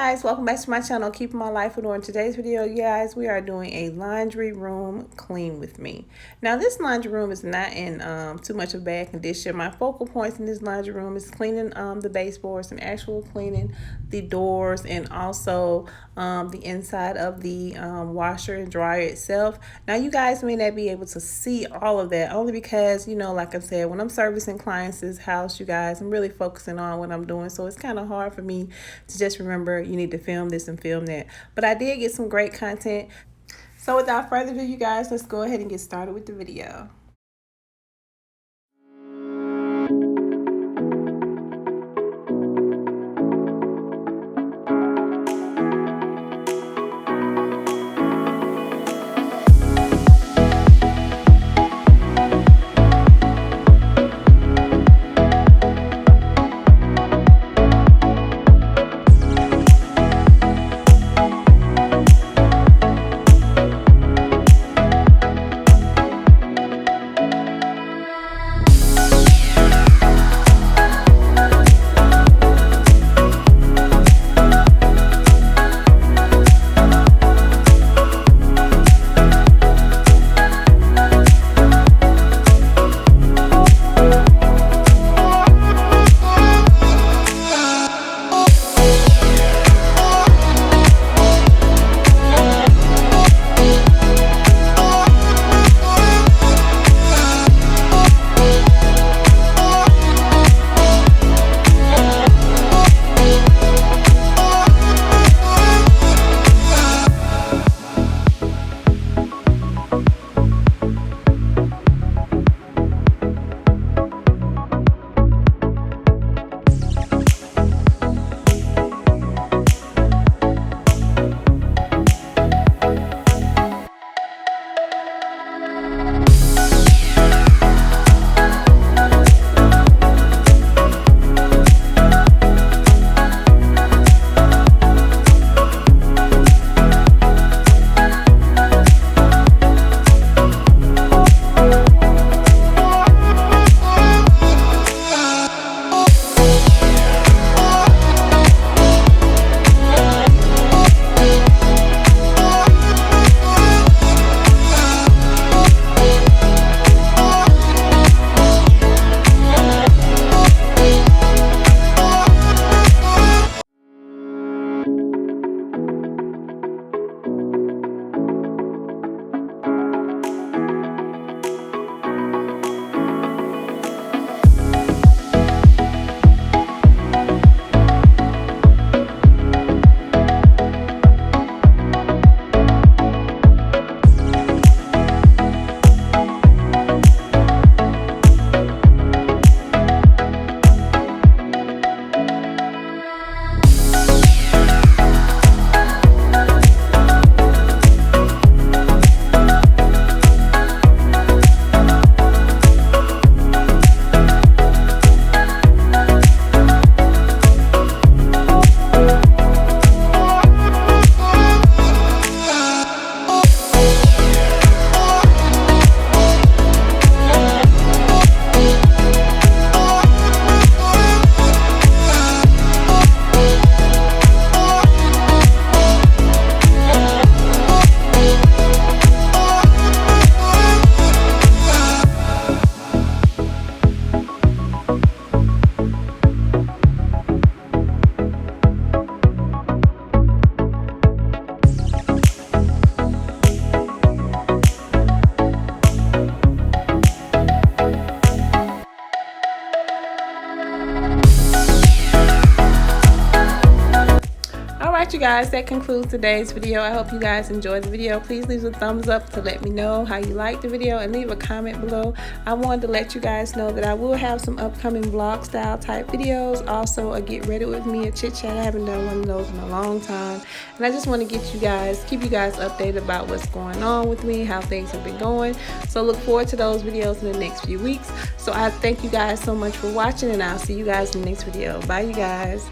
guys, welcome back to my channel, Keeping My Life in Order. In today's video, you guys, we are doing a laundry room clean with me. Now this laundry room is not in too much of bad condition. My focal points in this laundry room is cleaning the baseboards and actual cleaning the doors, and also the inside of the washer and dryer itself. Now you guys may not be able to see all of that, only because, you know, like I said, when I'm servicing clients' house, you guys, I'm really focusing on what I'm doing, so it's kind of hard for me to just remember you need to film this and film that. But I did get some great content. So without further ado, you guys, let's go ahead and get started with the video. Alright you guys, that concludes today's video. I hope you guys enjoyed the video. Please leave a thumbs up to let me know how you liked the video, and leave a comment below. I wanted to let you guys know that I will have some upcoming vlog style type videos. Also a get ready with me, a chit chat. I haven't done one of those in a long time, and I just want to keep you guys updated about what's going on with me, how things have been going. So look forward to those videos in the next few weeks. So I thank you guys so much for watching, and I'll see you guys in the next video. Bye you guys.